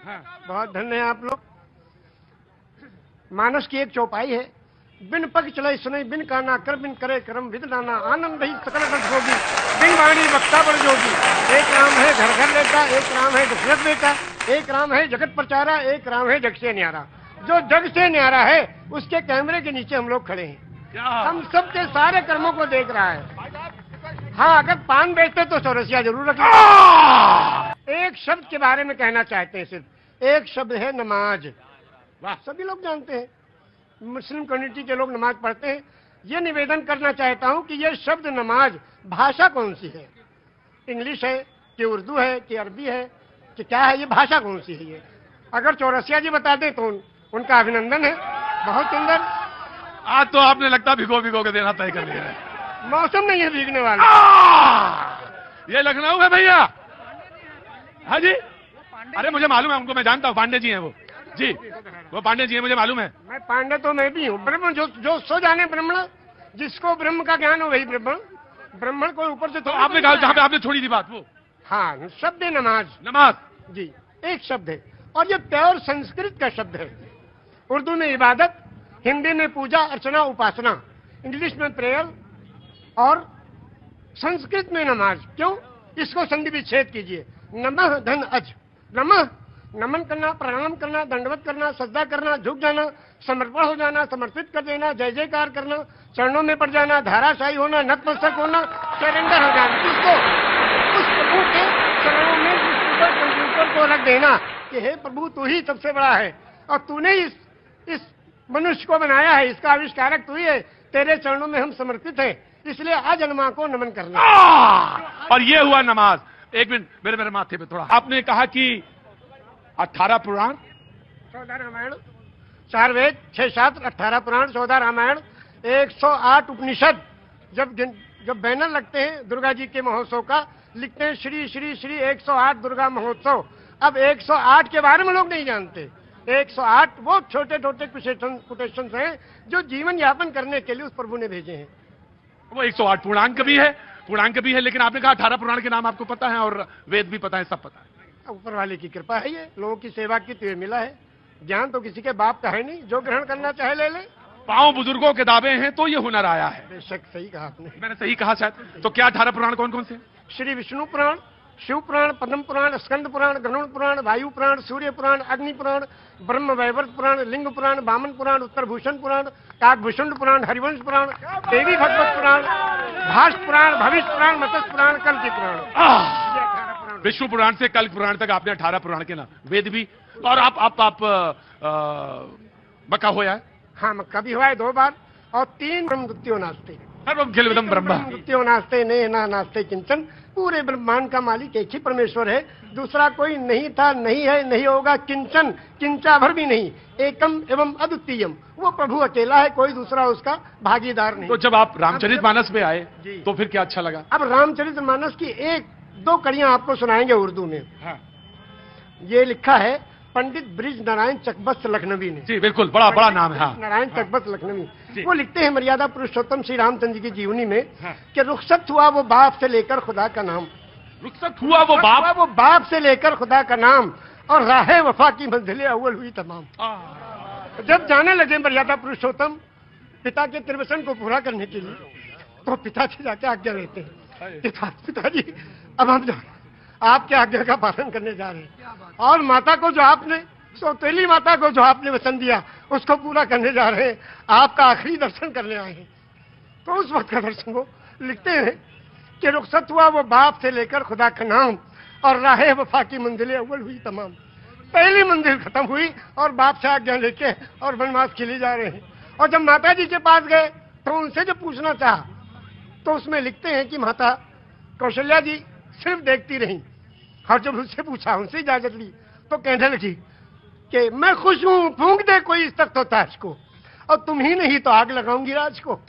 बहुत धन्य है आप लोग। मानस की एक चौपाई है, बिन पग चले सुने, बिन काना कर, बिन करे करम विद नाना, आनंद ही सकल रस होगी, बिन वाणी वक्ता बड़ जोगी। एक राम है घर घर लेता, एक राम है दशरथ बेटा, एक राम है जगत प्रचारा, एक राम है जग से न्यारा। जो जग से न्यारा है उसके कैमरे के नीचे हम लोग खड़े हैं, हम सबके सारे कर्मों को देख रहा है। हाँ, अगर पान बेचते तो चौरसिया जरूर रखें। एक शब्द के बारे में कहना चाहते हैं, सिर्फ एक शब्द है नमाज। वाह, सभी लोग जानते हैं, मुस्लिम कम्युनिटी के लोग नमाज पढ़ते हैं। ये निवेदन करना चाहता हूं कि ये शब्द नमाज भाषा कौन सी है? इंग्लिश है कि उर्दू है कि अरबी है कि क्या है? ये भाषा कौन सी है? ये अगर चौरसिया जी बता दें तो उनका अभिनंदन है। बहुत सुंदर। आज तो आपने लगता भिगो भिगो के देना तय कर लिया है। मौसम नहीं है भीगने वाला। ये लखनऊ है भैया। हाँ जी, अरे मुझे मालूम है उनको, मैं जानता हूँ, पांडे जी हैं वो जी, वो पांडे जी हैं, मुझे मालूम है। मैं पांडे तो मैं भी हूँ। ब्रह्म जो सो जाने ब्राह्मण, जिसको ब्रह्म का ज्ञान हो वही ब्राह्मण। ब्राह्मण को ऊपर से तो आपने कहा जहाँ पे आपने छोड़ी थी बात वो। हाँ, शब्द है नमाज। नमाज जी, एक शब्द है और ये प्योर संस्कृत का शब्द है। उर्दू में इबादत, हिंदी में पूजा अर्चना उपासना, इंग्लिश में प्रेयर और संस्कृत में नमाज। क्यों? इसको संधि विच्छेद कीजिए। नमः धन अज। नमः नमन करना, प्रणाम करना, दंडवत करना, सजदा करना, झुक जाना, समर्पण हो जाना, समर्पित कर देना, जय जयकार करना, चरणों में पड़ जाना, धाराशाही होना, नतमस्तक होना, सरेंडर हो जाना। इसको उस प्रभु के चरणों में कंप्यूटर को रख देना कि हे प्रभु तू ही सबसे बड़ा है और तूने इस मनुष्य को बनाया है, इसका आविष्कारक तू ही है, तेरे चरणों में हम समर्पित हैं, इसलिए आज अनमा को नमन करना। और ये हुआ नमाज। एक मिनट, मेरे माथे पे थोड़ा। आपने कहा कि 18 पुराण, 14 रामायण, 4 वेद, 6 शास्त्र, 18 पुराण, 14 रामायण, 108 उपनिषद। जब बैनर लगते हैं दुर्गा जी के महोत्सव का, लिखते हैं श्री श्री श्री 108 दुर्गा महोत्सव। अब 108 के बारे में लोग नहीं जानते। 108 वो छोटे छोटे कोटेशंस हैं जो जीवन यापन करने के लिए उस प्रभु ने भेजे हैं। वो 108 पूर्णांक भी है, लेकिन आपने कहा 18 पुराण के नाम आपको पता है और वेद भी पता है, सब पता है। ऊपर वाले की कृपा है, ये लोगों की सेवा की तो ये मिला है। ज्ञान तो किसी के बाप का है नहीं, जो ग्रहण करना चाहे ले ले। पांव बुजुर्गों के दावे हैं तो ये हुनर आया है। बेशक सही कहा आपने। मैंने सही कहा शायद। तो क्या 18 पुराण कौन कौन से? श्री विष्णु पुराण, शिव पुराण, पद्म पुराण, स्कंद पुराण, गरुड़ पुराण, वायु पुराण, सूर्य पुराण, अग्नि पुराण, ब्रह्म वैवर्त पुराण, लिंग पुराण, वामन पुराण, उत्तर भूषण पुराण, काकभूषण पुराण, हरिवंश पुराण, देवी भगवत पुराण, भाष्य पुराण, भविष्य पुराण, मत्स्य पुराण, कल्कि पुराण। विष्णु पुराण से कल्क पुराण तक आपने 18 पुराण के नाम, वेद भी। और आप मक्का होया है? हाँ, मक्का भी हुआ है 2 बार। और 3 ब्रह्मद्वितीयो नास्ते, सर्वम खिलविदम ब्रह्म द्वितीयो नास्ते ने ना नास्ते किंचन। पूरे ब्रह्मांड का मालिक एक ही परमेश्वर है, दूसरा कोई नहीं था, नहीं है, नहीं होगा, किंचन, किंचा भर भी नहीं। एकम एवं अद्वितीयम, वो प्रभु अकेला है, कोई दूसरा उसका भागीदार नहीं। तो जब आप रामचरितमानस में आए तो फिर क्या अच्छा लगा? अब रामचरितमानस की 1-2 कड़ियां आपको सुनाएंगे उर्दू में। हाँ। ये लिखा है पंडित ब्रिज नारायण चकबस्त लखनवी ने। जी बिल्कुल, बड़ा नाम है। हाँ। नारायण चकबस्त लखनवी। वो लिखते हैं मर्यादा पुरुषोत्तम श्री रामचंद्र जी की जीवनी में कि रुखसत हुआ वो बाप से लेकर खुदा का नाम। रुखसत हुआ वो बाप से लेकर खुदा का नाम, और राहे वफा की मंजिलें अव्वल हुई तमाम। जब जाने लगे मर्यादा पुरुषोत्तम पिता के त्रिवचन को पूरा करने के लिए, तो पिता से जाके आज्ञा लेते हैं, पिताजी अब हम आपके आज्ञा का पालन करने जा रहे हैं, और माता को जो आपने, सौतेली माता को जो आपने वचन दिया उसको पूरा करने जा रहे हैं, आपका आखिरी दर्शन करने आए हैं। तो उस वक्त का दर्शन वो लिखते हैं कि रुखसत हुआ वो बाप से लेकर खुदा का नाम, और राहे वफा की मंजिलें अव्वल हुई तमाम। पहली मंजिल खत्म हुई और बाप से आज्ञा लेके और वनवास के लिए जा रहे हैं। और जब माता जी के पास गए तो उनसे जब पूछना चाहा तो उसमें लिखते हैं कि माता कौशल्या जी सिर्फ देखती रही, और जब उससे पूछा, उनसे इजाजत ली, तो कहने लगी कि मैं खुश हूं, फूंक दे कोई इस तख्त ताज को, और तुम ही नहीं तो आग लगाऊंगी राज को।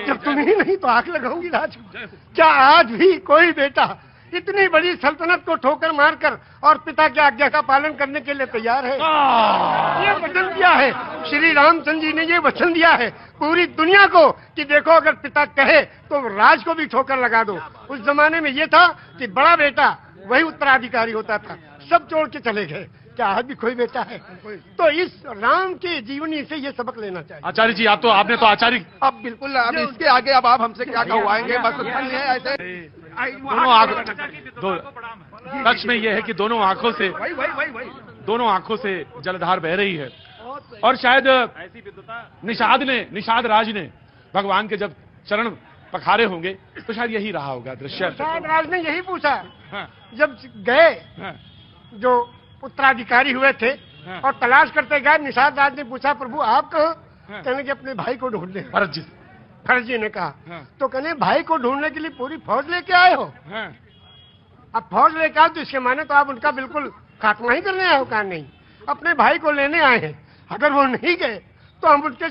जब तुम ही नहीं तो आग लगाऊंगी राज को। क्या आज भी कोई बेटा इतनी बड़ी सल्तनत को ठोकर मारकर और पिता की आज्ञा का पालन करने के लिए तैयार है? ये वचन दिया है श्री रामचंद्र जी ने, ये वचन दिया है पूरी दुनिया को कि देखो अगर पिता कहे तो राज को भी ठोकर लगा दो। उस जमाने में ये था कि बड़ा बेटा वही उत्तराधिकारी होता था, सब छोड़ के चले गए। क्या आज भी कोई बेटा है? तो इस राम की जीवनी से ये सबक लेना चाहिए। आचार्य जी आपने तो आचार्य अब बिल्कुल, अब इसके आगे अब आप हमसे क्या कहवाएंगे? बस इतना ही है। ऐसे दोनों आंखों सच में यह है कि दोनों आंखों से जलधार बह रही है। और शायद निषाद राज ने भगवान के जब चरण पखारे होंगे तो शायद यही रहा होगा दृश्य। निषाद राज ने यही पूछा हाँ, जब गए, हाँ, जो उत्तराधिकारी हुए थे हाँ। और तलाश करते गए, निषाद राज ने पूछा प्रभु आप कहाँ? हाँ। कहने के अपने भाई को ढूंढने। फर्जी ने कहा हाँ। तो कहने भाई को ढूंढने के लिए पूरी फौज लेके आए हो? हाँ, अब फौज लेके आओ तो इसके माने तो आप उनका बिल्कुल खात्मा ही करने आए हो? कहा नहीं, अपने भाई को लेने आए हैं। अगर वो नहीं गए तो हम उनके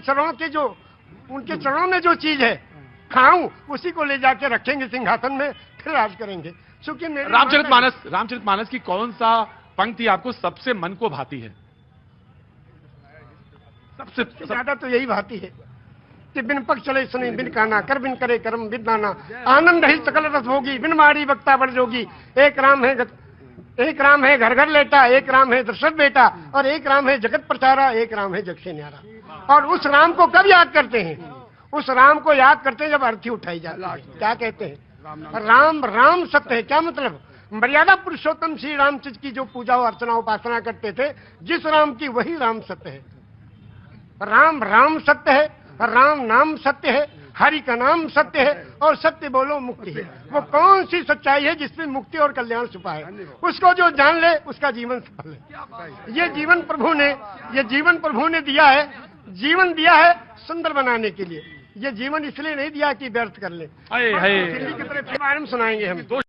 चरणों में जो चीज है खाऊं उसी को ले जाके रखेंगे सिंहासन में, फिर राज करेंगे। क्योंकि रामचरितमानस की कौन सा पंक्ति आपको सबसे मन को भाती है? सबसे ज्यादा तो यही भाती है कि बिन पग चले सुने बिन काना, कर बिन करे कर्म बिन नाना, आनंद ही सकल रस होगी, बिन मारी वक्ता बढ़ जोगी। एक राम है घर घर लेटा, एक राम है दशरथ बेटा, और एक राम है जगत प्रचारा, एक राम है जग से न्यारा। और उस राम को कब याद करते हैं? उस राम को याद करते हैं जब अर्थी उठाई जाती है। क्या कहते हैं? राम सत्य है। क्या मतलब? मर्यादा पुरुषोत्तम श्री रामचंद्र की जो पूजा अर्चना उपासना करते थे, जिस राम की वही राम सत्य है। राम सत्य है, राम नाम सत्य है, हरि का नाम सत्य है, और सत्य बोलो मुक्ति है। वो कौन सी सच्चाई है जिसमें मुक्ति और कल्याण छुपा है? उसको जो जान ले उसका जीवन सफल है। ये जीवन प्रभु ने दिया है, जीवन दिया है सुंदर बनाने के लिए। ये जीवन इसलिए नहीं दिया कि व्यर्थ कर ले। हाय दिल्ली की तरफ बारे में सुनाएंगे हम।